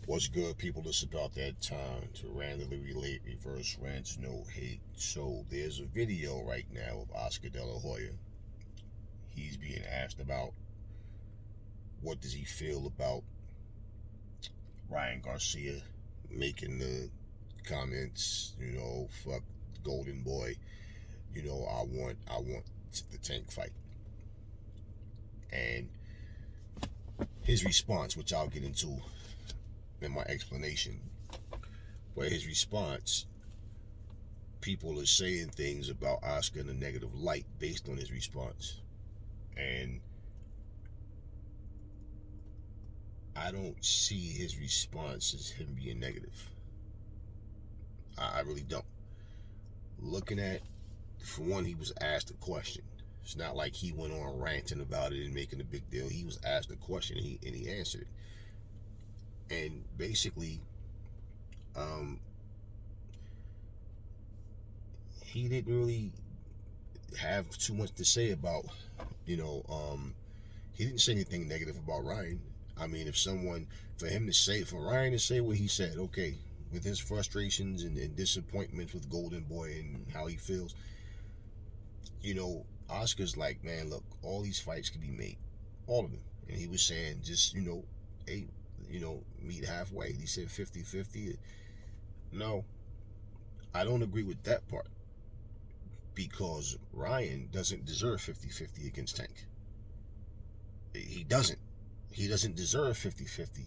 What's good, people? It's about that time to randomly relate reverse rants, no hate. So there's a video right now of Oscar Delahoya. He's being asked about what does he feel about Ryan Garcia making the comments, fuck Golden Boy, I want the Tank fight. And his response, which I'll get into in my explanation, but his response, people are saying things about Oscar in a negative light based on his response. And I don't see his response as him being negative. I really don't. Looking at, for one, he was asked a question. It's not like he went on ranting about it and making a big deal. He was asked a question and he answered it. And basically, he didn't really have too much to say about, he didn't say anything negative about Ryan. I mean, for Ryan to say what he said, okay, with his frustrations and disappointments with Golden Boy and how he feels, Oscar's like, man, look, all these fights can be made, all of them. And he was saying, just, hey, meet halfway. He said 50-50. No, I don't agree with that part, because Ryan doesn't deserve 50-50 against Tank. He doesn't. He doesn't deserve 50-50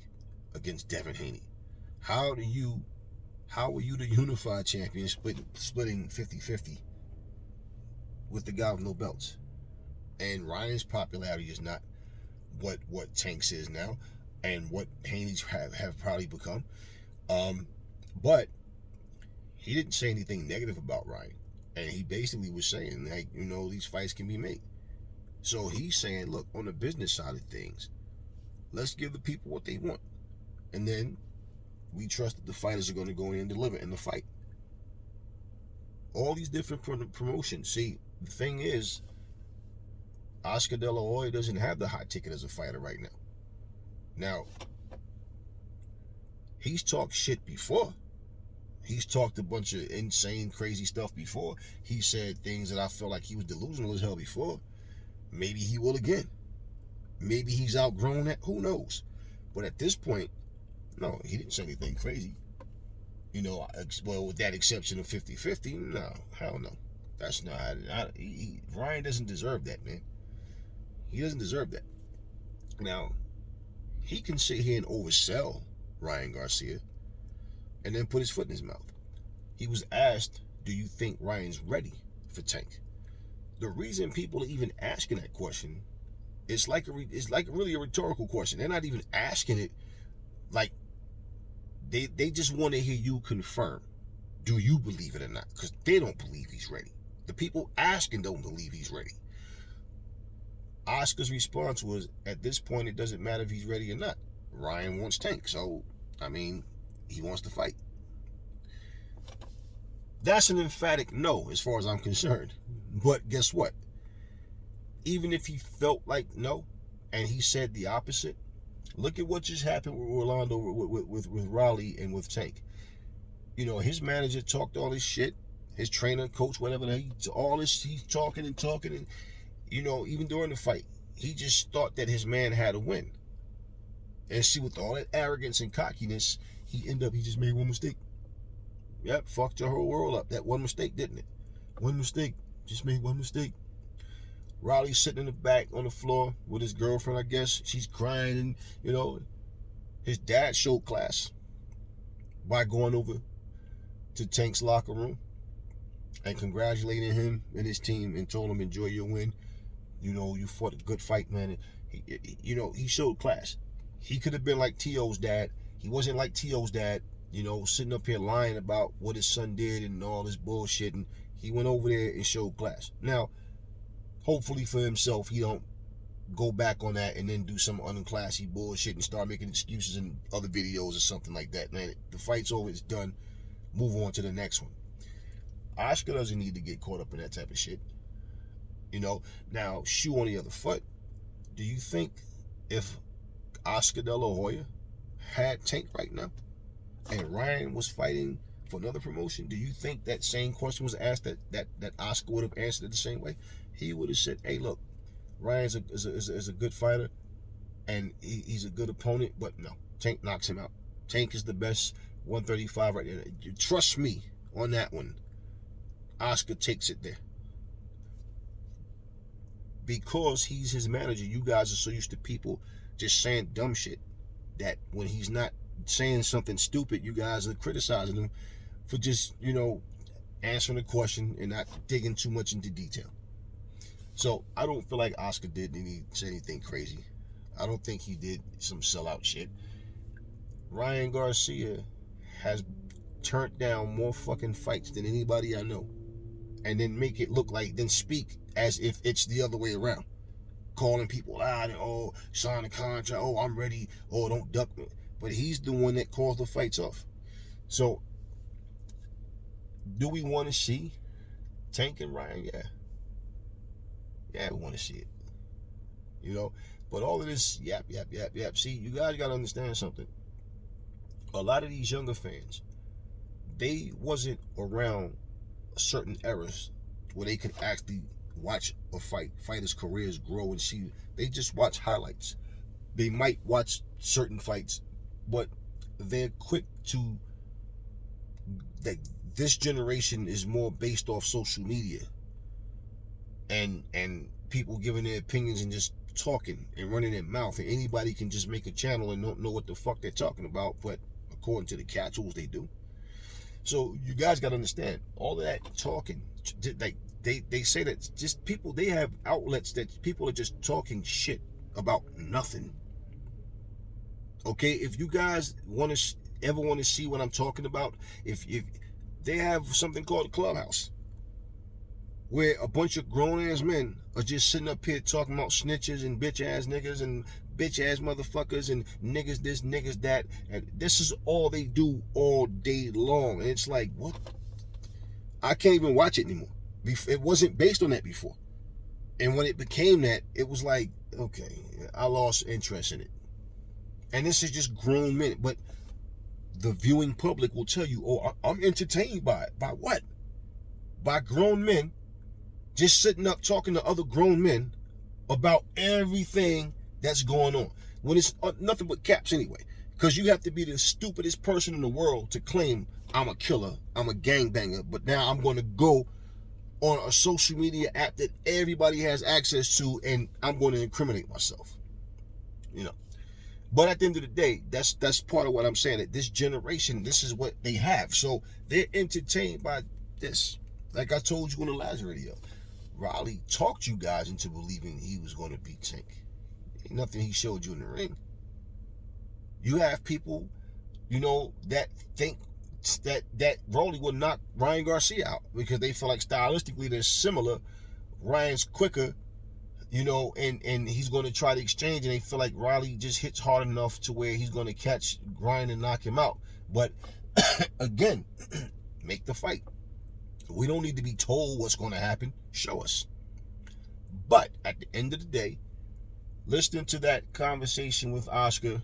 against Devin Haney. How are you the unified champion splitting 50-50 with the guy with no belts? And Ryan's popularity is not what Tank's is now and what Haney's have probably become. But he didn't say anything negative about Ryan. And he basically was saying, like, these fights can be made. So he's saying, look, on the business side of things, let's give the people what they want. And then we trust that the fighters are going to go in and deliver in the fight. All these different promotions. See, the thing is, Oscar De La Hoya doesn't have the hot ticket as a fighter right now. Now, he's talked shit before. He's talked a bunch of insane, crazy stuff before. He said things that I felt like he was delusional as hell before. Maybe he will again. Maybe he's outgrown that. Who knows? But at this point, no, he didn't say anything crazy. Well, with that exception of 50-50, no, hell no. That's not, Ryan doesn't deserve that, man. He doesn't deserve that. Now, he can sit here and oversell Ryan Garcia and then put his foot in his mouth. He was asked, do you think Ryan's ready for Tank? The reason people are even asking that question, it's like really a rhetorical question. They're not even asking it like, they just want to hear you confirm. Do you believe it or not? Because they don't believe he's ready. The people asking don't believe he's ready. Oscar's response was, at this point, it doesn't matter if he's ready or not. Ryan wants Tank, so, he wants to fight. That's an emphatic no, as far as I'm concerned. But guess what? Even if he felt like no, and he said the opposite, look at what just happened with Orlando, with Raleigh, and with Tank. His manager talked all this shit. His trainer, coach, whatever, all this, he's talking, and, even during the fight, he just thought that his man had to win. And see, with all that arrogance and cockiness, he just made one mistake. Yep, fucked your whole world up. That one mistake, didn't it? One mistake. Just made one mistake. Raleigh's sitting in the back on the floor with his girlfriend, I guess. She's crying, and, his dad showed class by going over to Tank's locker room and congratulating him and his team and told him, enjoy your win. You fought a good fight, man. He showed class. He could have been like T.O.'s dad. He wasn't like T.O.'s dad, sitting up here lying about what his son did and all this bullshit. And he went over there and showed class. Now, hopefully for himself, he don't go back on that and then do some unclassy bullshit and start making excuses in other videos or something like that. Man, the fight's over, it's done. Move on to the next one. Oscar doesn't need to get caught up in that type of shit. Now, shoe on the other foot. Do you think if Oscar De La Hoya had Tank right now, and Ryan was fighting for another promotion, do you think that same question was asked that Oscar would have answered it the same way? He would have said, "Hey, look, Ryan's is a good fighter, and he's a good opponent, but no, Tank knocks him out. Tank is the best 135 right there. Trust me on that one. Oscar takes it there." Because he's his manager, you guys are so used to people just saying dumb shit that when he's not saying something stupid, you guys are criticizing him for just, answering the question and not digging too much into detail. So I don't feel like Oscar say anything crazy. I don't think he did some sellout shit. Ryan Garcia has turned down more fucking fights than anybody I know, and then make it look like, then speak as if it's the other way around, calling people out and, oh, sign a contract, oh, I'm ready, oh, don't duck me. But he's the one that calls the fights off. So do we want to see Tank and Ryan? Yeah, we want to see it. But all of this yap. See, you guys got to understand something. A lot of these younger fans, they wasn't around certain eras where they could actually watch a fighters' careers grow and see. They just watch highlights. They might watch certain fights, but they're quick to, that this generation is more based off social media and people giving their opinions and just talking and running their mouth, and anybody can just make a channel and don't know what the fuck they're talking about, but according to the catchals, they do. So you guys got to understand, all of that talking, like they say that just people, they have outlets that people are just talking shit about nothing. Okay, if you guys ever want to see what I'm talking about, if they have something called a Clubhouse, where a bunch of grown-ass men are just sitting up here talking about snitches and bitch-ass niggas and bitch-ass motherfuckers and niggas this, niggas that, and this is all they do all day long. And it's like, what? I can't even watch it anymore. It wasn't based on that before. And when it became that, it was like, okay, I lost interest in it. And this is just grown men. But the viewing public will tell you, oh, I'm entertained by it. By what? By grown men just sitting up talking to other grown men about everything that's going on, when it's nothing but caps anyway. Because you have to be the stupidest person in the world to claim I'm a killer, I'm a gangbanger, but now I'm going to go on a social media app that everybody has access to and I'm going to incriminate myself. But at the end of the day, that's part of what I'm saying, that this generation, this is what they have. So they're entertained by this. Like I told you in the last video, Riley talked you guys into believing he was going to beat Tank. Ain't nothing he showed you in the ring. You have people, that think that Rolly would knock Ryan Garcia out because they feel like stylistically they're similar. Ryan's quicker, and he's going to try to exchange, and they feel like Riley just hits hard enough to where he's going to catch Ryan and knock him out. But again, make the fight. We don't need to be told what's going to happen. Show us. But at the end of the day, listening to that conversation with Oscar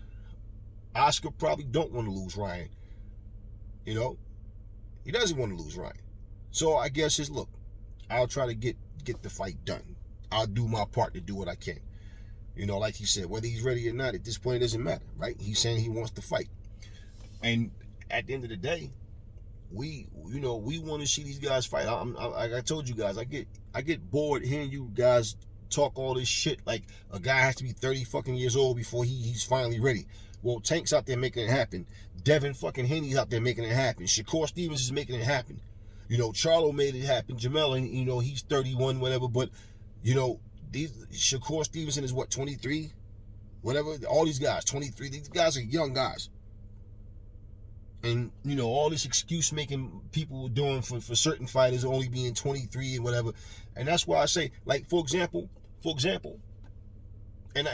probably don't want to lose Ryan. He doesn't want to lose Ryan. So I guess look, I'll try to get the fight done. I'll do my part to do what I can. Like he said, whether he's ready or not, at this point, it doesn't matter, right? He's saying he wants to fight. And at the end of the day, we want to see these guys fight. Like I told you guys, I get bored hearing you guys talk all this shit like a guy has to be 30 fucking years old before he's finally ready. Well, Tank's out there making it happen. Devin fucking Haney's out there making it happen. Shakur Stevens is making it happen. Charlo made it happen. Jamel, and he's 31, whatever. But these Shakur Stevenson is what, 23, whatever. All these guys, 23. These guys are young guys. And all this excuse making people were doing for certain fighters only being 23 and whatever. And that's why I say, like, for example, and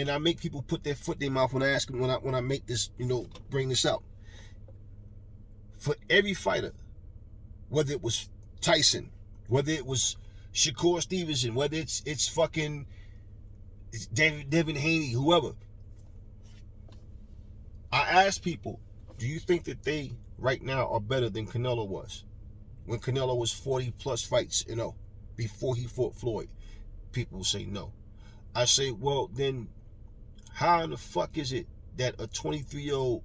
I make people put their foot in their mouth when I ask them, when I make this, bring this out. For every fighter, whether it was Tyson, whether it was Shakur Stevenson, whether it's fucking Devin Haney, whoever, asked people, do you think that they right now are better than Canelo was? When Canelo was 40 plus fights, before he fought Floyd, people will say no. I say, well, then how in the fuck is it that a 23-year-old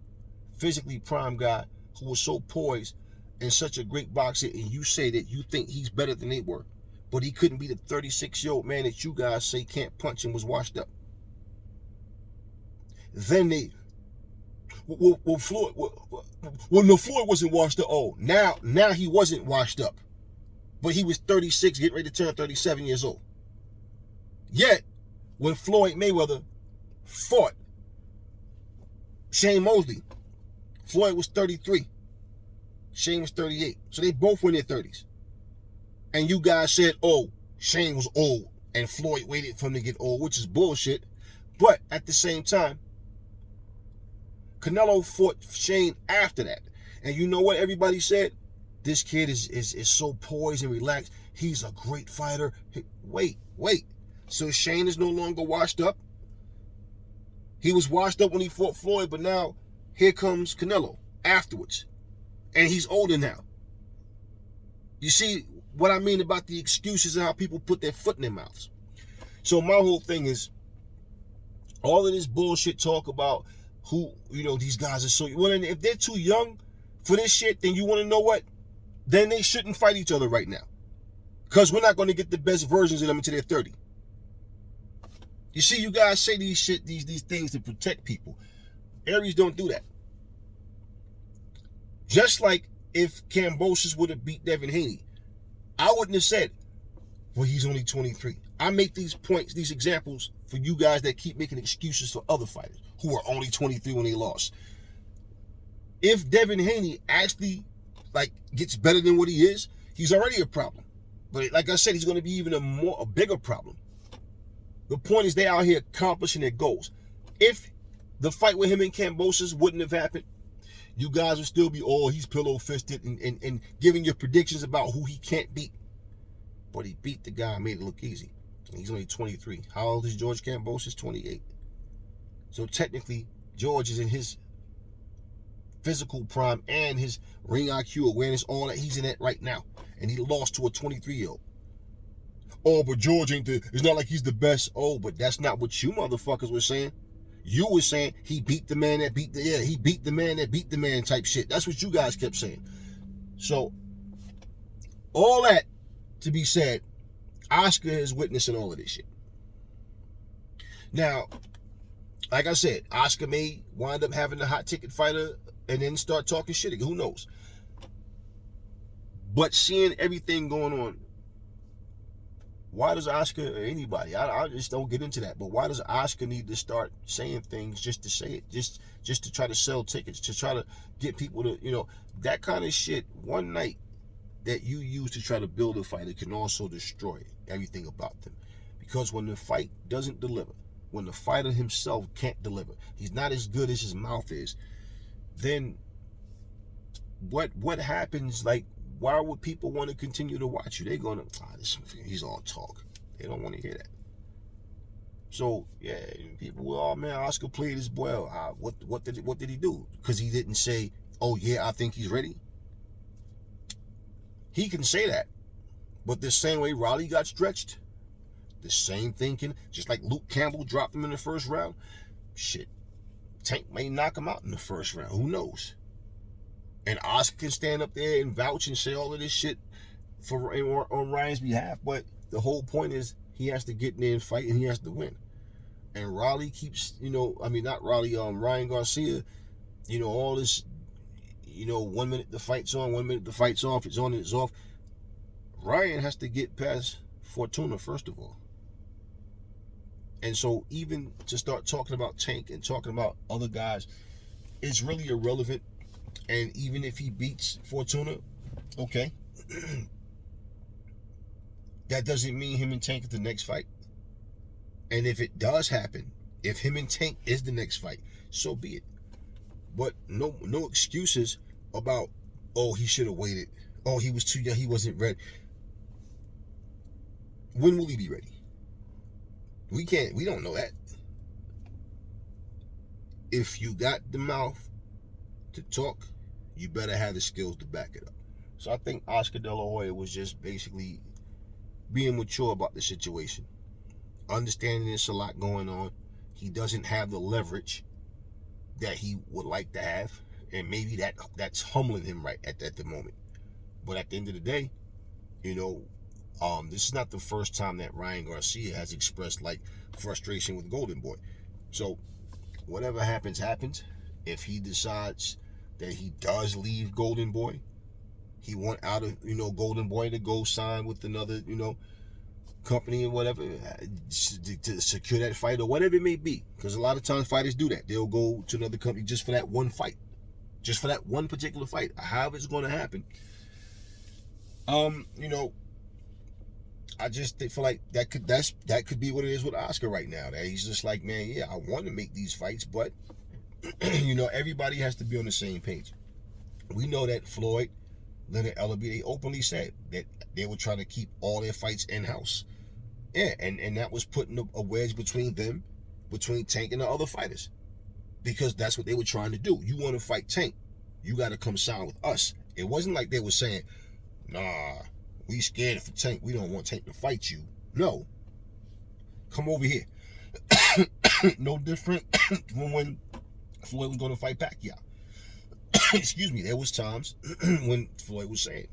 physically prime guy who was so poised and such a great boxer, and you say that you think he's better than they were, but he couldn't be the 36-year-old man that you guys say can't punch and was washed up? Then Floyd, no, Floyd wasn't washed up. Oh, now he wasn't washed up, but he was 36, getting ready to turn 37 years old. Yet, when Floyd Mayweather fought Shane Mosley, Floyd was 33. Shane was 38. So they both were in their 30s. And you guys said, oh, Shane was old and Floyd waited for him to get old, which is bullshit. But at the same time, Canelo fought Shane after that. And you know what everybody said? This kid is so poised and relaxed. He's a great fighter. Wait. So Shane is no longer washed up? He was washed up when he fought Floyd, but now here comes Canelo afterwards. And he's older now. You see what I mean about the excuses and how people put their foot in their mouths. So my whole thing is, all of this bullshit talk about who, these guys are so, well, and if they're too young for this shit, then you want to know what? Then they shouldn't fight each other right now. Because we're not going to get the best versions of them until they're 30. You see, you guys say these things to protect people. Aries don't do that. Just like if Kambosos would have beat Devin Haney, I wouldn't have said, well, he's only 23. I make these points, these examples for you guys that keep making excuses for other fighters who are only 23 when they lost. If Devin Haney actually gets better than what he is, he's already a problem. But like I said, he's going to be even a bigger problem. The point is they out here accomplishing their goals. If the fight with him and Kambosos wouldn't have happened, you guys would still be, he's pillow-fisted and giving your predictions about who he can't beat. But he beat the guy and made it look easy. He's only 23. How old is George Kambosos? 28. So technically, George is in his physical prime and his ring IQ, awareness, all that. He's in it right now. And he lost to a 23-year-old. Oh, but George it's not like he's the best. Oh, but that's not what you motherfuckers were saying. You were saying he beat the man that beat he beat the man that beat the man type shit. That's what you guys kept saying. So, all that to be said, Oscar is witnessing all of this shit. Now, like I said, Oscar may wind up having a hot ticket fighter and then start talking shit. Who knows? But seeing everything going on, why does Oscar or anybody, I just don't get into that, but why does Oscar need to start saying things just to say it, just to try to sell tickets, to try to get people to, that kind of shit, one night that you use to try to build a fight, it can also destroy everything about them. Because when the fight doesn't deliver, when the fighter himself can't deliver, he's not as good as his mouth is, then what happens? Why would people want to continue to watch you? They're going to, he's all talk. They don't want to hear that. So, yeah, people, man, Oscar played his boy. What did he do? Because he didn't say, oh, yeah, I think he's ready. He can say that. But the same way Raleigh got stretched, the same thinking, just like Luke Campbell dropped him in the first round, shit, Tank may knock him out in the first round. Who knows? And Oscar can stand up there and vouch and say all of this shit on Ryan's behalf. But the whole point is he has to get in there and fight, and he has to win. And Raleigh keeps, not Raleigh, Ryan Garcia, all this, 1 minute the fight's on, 1 minute the fight's off, it's on and it's off. Ryan has to get past Fortuna, first of all. And so even to start talking about Tank and talking about other guys, it's really irrelevant. And even if he beats Fortuna, okay, that doesn't mean him and Tank is the next fight. And if it does happen, if him and Tank is the next fight, so be it. But no excuses about, oh, he should have waited. Oh, he was too young, he wasn't ready. When will he be ready? We don't know that. If you got the mouth to talk, you better have the skills to back it up. So I think Oscar De La Hoya was just basically being mature about the situation, understanding there's a lot going on. He doesn't have the leverage that he would like to have, and maybe that's humbling him right at the moment. But at the end of the day, this is not the first time that Ryan Garcia has expressed like frustration with Golden Boy. So whatever happens, happens. If he decides that he does leave Golden Boy, he want out of Golden Boy to go sign with another company or whatever to secure that fight or whatever it may be. Because a lot of times fighters do that. They'll go to another company just for that one fight, just for that one particular fight. However it's going to happen. I just feel like that could be what it is with Oscar right now. That he's just like, man, yeah, I want to make these fights, but everybody has to be on the same page. We know that Floyd, Leonard Ellaby, they openly said that they were trying to keep all their fights in-house. Yeah, and that was putting a wedge between them, between Tank and the other fighters. Because that's what they were trying to do. You want to fight Tank, you got to come sign with us. It wasn't like they were saying, nah, we scared for Tank. We don't want Tank to fight you. No. Come over here. No different from when Floyd was going to fight Pacquiao. Excuse me. There was times when Floyd was saying,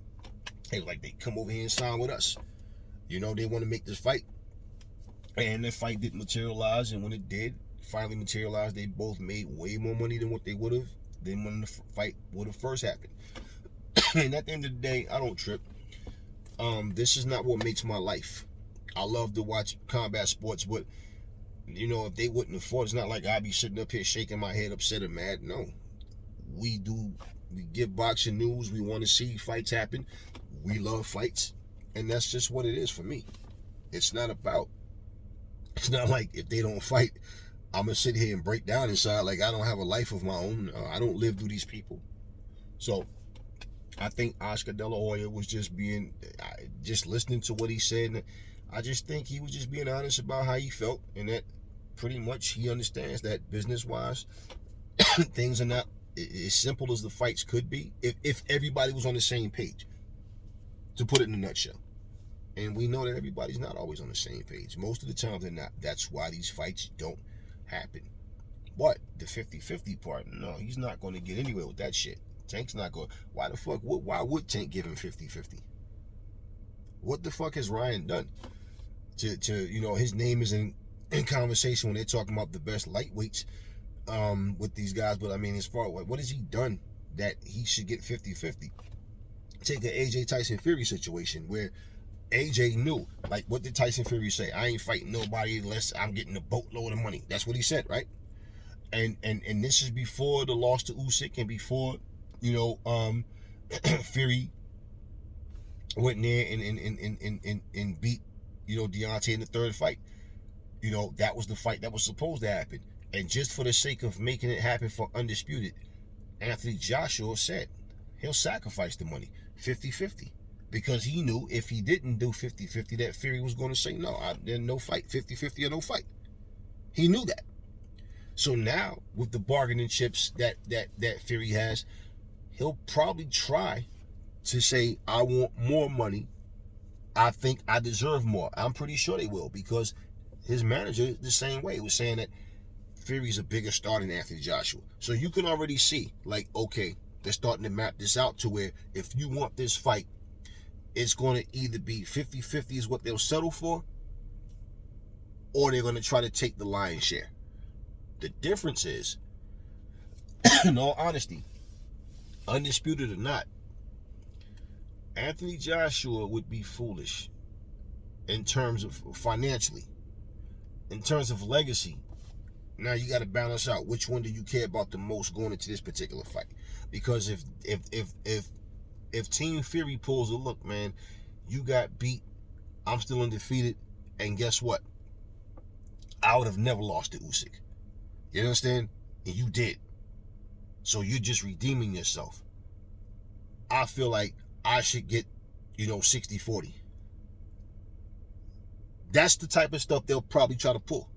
hey, like, they come over here and sign with us. They want to make this fight. And the fight didn't materialize. And when it did finally materialize, they both made way more money than what they would have than when the fight would have first happened. And at the end of the day, I don't trip. This is not what makes my life. I love to watch combat sports, but if they wouldn't have fought, it's not like I'd be sitting up here shaking my head upset or mad. No. We give boxing news. We want to see fights happen. We love fights. And that's just what it is for me. It's not like if they don't fight, I'm going to sit here and break down inside like I don't have a life of my own. I don't live through these people. So I think Oscar De La Hoya was just listening to what he said. I just think he was just being honest about how he felt, and that pretty much he understands that business-wise, things are not as simple as the fights could be if everybody was on the same page, to put it in a nutshell. And we know that everybody's not always on the same page. Most of the time they're not. That's why these fights don't happen. But the 50-50 part, no, he's not going to get anywhere with that shit. Tank's not going. Why the fuck? Why would Tank give him 50-50? What the fuck has Ryan done to his name is in conversation when they're talking about the best lightweights with these guys? But I mean, as far what has he done that he should get 50-50? Take the AJ Tyson Fury situation where AJ knew, like, what did Tyson Fury say? I ain't fighting nobody unless I'm getting a boatload of money. That's what he said, right? And this is before the loss to Usyk and before Fury went in there and beat Deontay in the third fight. That was the fight that was supposed to happen. And just for the sake of making it happen for Undisputed, Anthony Joshua said he'll sacrifice the money 50-50. Because he knew if he didn't do 50-50, that Fury was going to say, no, there's no fight. 50-50 or no fight. He knew that. So now, with the bargaining chips that Fury has, he'll probably try to say, I want more money. I think I deserve more. I'm pretty sure they will, because his manager, the same way, was saying that Fury's a bigger star than Anthony Joshua. So you can already see, like, okay, they're starting to map this out to where if you want this fight, it's going to either be 50-50 is what they'll settle for, or they're going to try to take the lion's share. The difference is, in all honesty, Undisputed or not, Anthony Joshua would be foolish in terms of financially, in terms of legacy. Now you got to balance out which one do you care about the most going into this particular fight. Because if Team Fury pulls a look, man, you got beat, I'm still undefeated, and guess what? I would have never lost to Usyk. You understand? And you did. So you're just redeeming yourself. I feel like I should get, 60-40. That's the type of stuff they'll probably try to pull.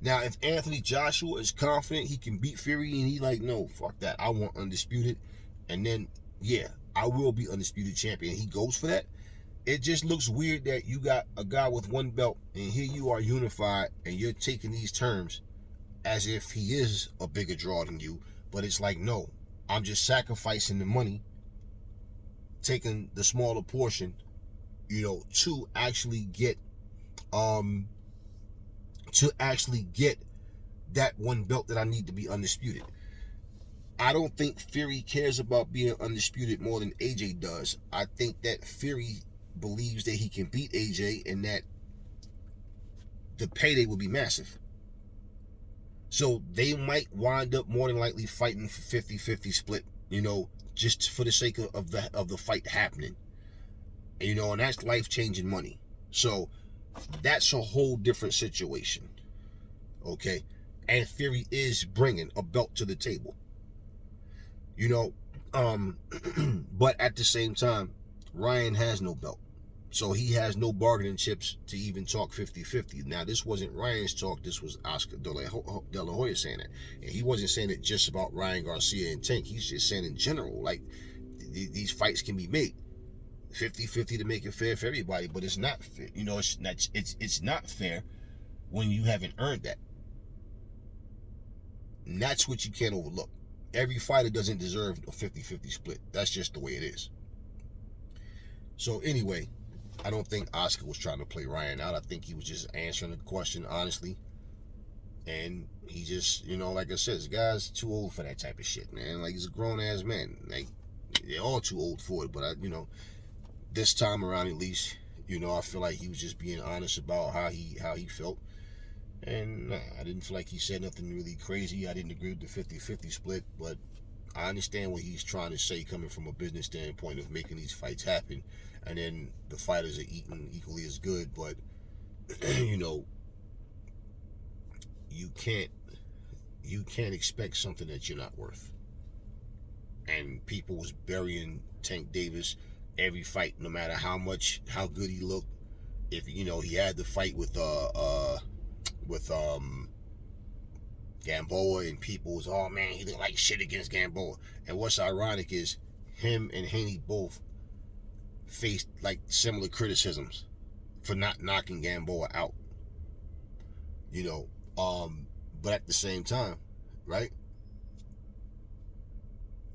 Now, if Anthony Joshua is confident he can beat Fury and he like, no, fuck that, I want undisputed, and then, yeah, I will be undisputed champion, he goes for that, it just looks weird that you got a guy with one belt and here you are unified and you're taking these terms as if he is a bigger draw than you. But it's like, no, I'm just sacrificing the money, taking the smaller portion, to actually get that one belt that I need to be undisputed. I don't think Fury cares about being undisputed more than AJ does. I think that Fury believes that he can beat AJ and that the payday will be massive. So they might wind up more than likely fighting for 50-50 split, just for the sake of the fight happening. And that's life-changing money. So that's a whole different situation. Okay? And Fury is bringing a belt to the table. But at the same time, Ryan has no belt. So he has no bargaining chips to even talk 50-50. Now, this wasn't Ryan's talk. This was Oscar Delahoya saying it. And he wasn't saying it just about Ryan Garcia and Tank. He's just saying in general, like, these fights can be made 50-50 to make it fair for everybody. But it's not fair. It's not fair when you haven't earned that. And that's what you can't overlook. Every fighter doesn't deserve a 50-50 split. That's just the way it is. So anyway, I don't think Oscar was trying to play Ryan out. I think he was just answering the question honestly. And he just, like I said, this guy's too old for that type of shit, man. Like, he's a grown-ass man. Like, they're all too old for it. But, this time around at least, I feel like he was just being honest about how he felt. And I didn't feel like he said nothing really crazy. I didn't agree with the 50-50 split, but I understand what he's trying to say coming from a business standpoint of making these fights happen. And then the fighters are eating equally as good, but, you can't expect something that you're not worth. And people was burying Tank Davis every fight, no matter how good he looked. If, he had the fight with Gamboa, and people was, oh man, he looked like shit against Gamboa. And what's ironic is him and Haney both faced like similar criticisms for not knocking Gamboa out. But at the same time, right?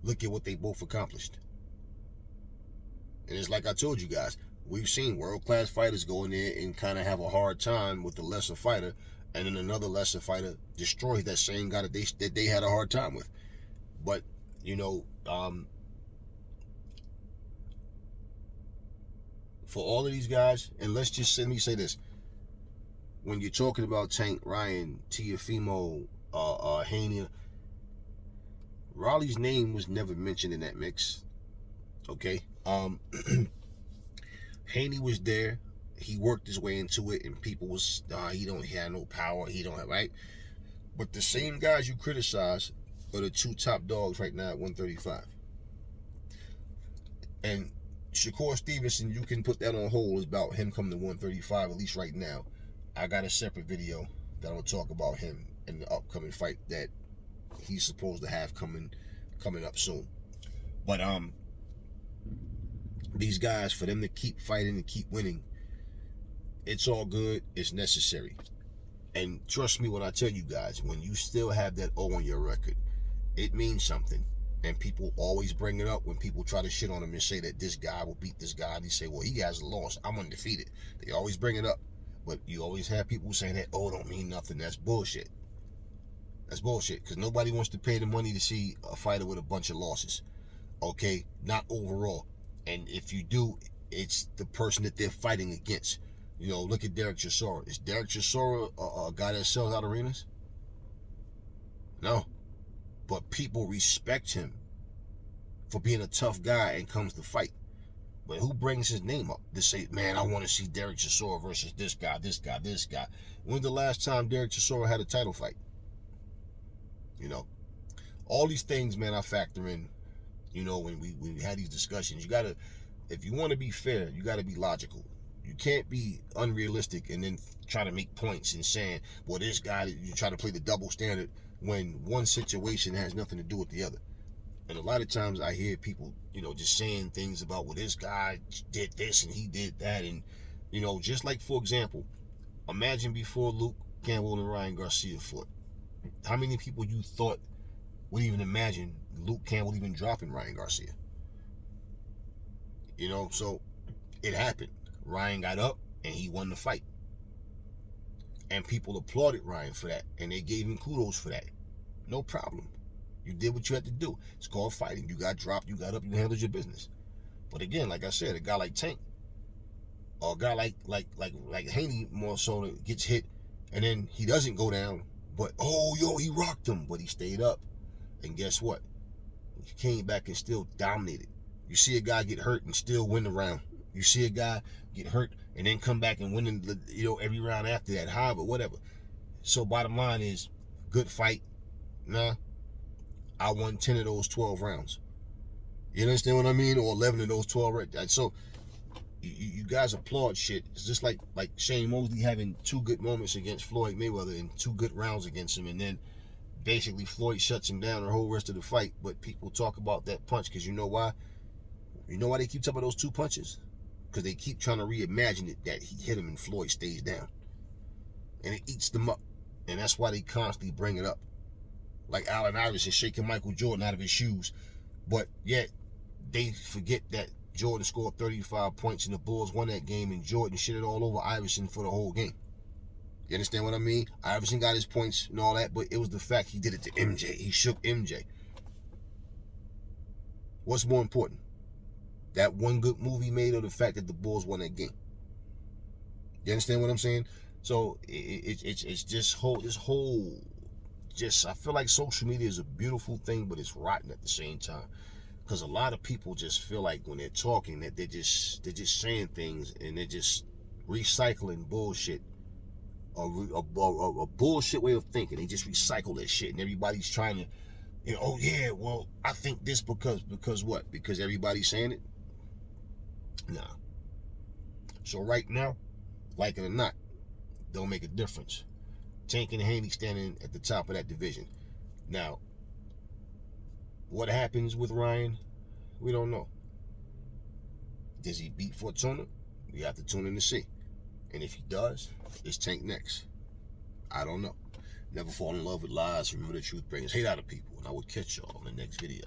Look at what they both accomplished. And it's like I told you guys, we've seen world-class fighters go in there and kind of have a hard time with the lesser fighter, and then another lesser fighter destroys that same guy that they had a hard time with. But, for all of these guys, and let me say this. When you're talking about Tank, Ryan, Teofimo, Haney, Raleigh's name was never mentioned in that mix. Okay? Haney was there. He worked his way into it, and people was, he have no power. He don't have, right? But the same guys you criticize are the two top dogs right now at 135. And Shakur Stevenson, you can put that on hold, is about him coming to 135, at least right now. I got a separate video that I'm going to talk about him in the upcoming fight that he's supposed to have coming up soon. But these guys, for them to keep fighting and keep winning, it's all good. It's necessary. And trust me when I tell you guys, when you still have that O on your record, it means something. And people always bring it up when people try to shit on him and say that this guy will beat this guy. And they say, well, he hasn't lost. I'm undefeated. They always bring it up. But you always have people saying that, oh, don't mean nothing. That's bullshit. That's bullshit. Because nobody wants to pay the money to see a fighter with a bunch of losses. Okay? Not overall. And if you do, it's the person that they're fighting against. Look at Derek Chisora. Is Derek Chisora a guy that sells out arenas? No. But people respect him for being a tough guy and comes to fight. But who brings his name up to say, man, I want to see Derek Chisora versus this guy, this guy, this guy? When's the last time Derek Chisora had a title fight? All these things, man, I factor in, when we had these discussions. You got to, if you want to be fair, you got to be logical. You can't be unrealistic and then try to make points and saying, well, this guy, you try to play the double standard when one situation has nothing to do with the other. And a lot of times I hear people, just saying things about, well, this guy did this and he did that. And, just like, for example, imagine before Luke Campbell and Ryan Garcia fought. How many people you thought would even imagine Luke Campbell even dropping Ryan Garcia? So it happened. Ryan got up and he won the fight. And people applauded Ryan for that. And they gave him kudos for that. No problem. You did what you had to do. It's called fighting. You got dropped, you got up, you handled your business. But again, like I said, a guy like Tank, or a guy like Haney more so gets hit, and then he doesn't go down, but he rocked him, but he stayed up. And guess what? He came back and still dominated. You see a guy get hurt and still win the round. You see a guy get hurt and then come back and win every round after that, high, but whatever. So bottom line is, good fight. Nah, I won 10 of those 12 rounds. You understand what I mean? Or 11 of those 12 rounds. So you guys applaud shit. It's just like Shane Mosley having 2 good moments against Floyd Mayweather and 2 good rounds against him, and then basically Floyd shuts him down the whole rest of the fight. But people talk about that punch because you know why? You know why they keep talking about those 2 punches? Because they keep trying to reimagine it that he hit him and Floyd stays down. And it eats them up. And that's why they constantly bring it up. Like Allen Iverson shaking Michael Jordan out of his shoes. But yet, they forget that Jordan scored 35 points and the Bulls won that game, and Jordan shitted all over Iverson for the whole game. You understand what I mean? Iverson got his points and all that, but it was the fact he did it to MJ. He shook MJ. What's more important? That one good move he made, or the fact that the Bulls won that game? You understand what I'm saying? So it's just I feel like social media is a beautiful thing, but it's rotten at the same time. Because a lot of people just feel like when they're talking that they're just saying things and they're just recycling bullshit, a bullshit way of thinking. They just recycle that shit, and everybody's trying to, I think this because what? Because everybody's saying it? Nah. So right now, like it or not, don't make a difference. Tank and Haney standing at the top of that division. Now, what happens with Ryan? We don't know. Does he beat Fortuna? We have to tune in to see. And if he does, is Tank next? I don't know. Never fall in love with lies. Remember, the truth brings hate out of people. And I will catch y'all in the next video.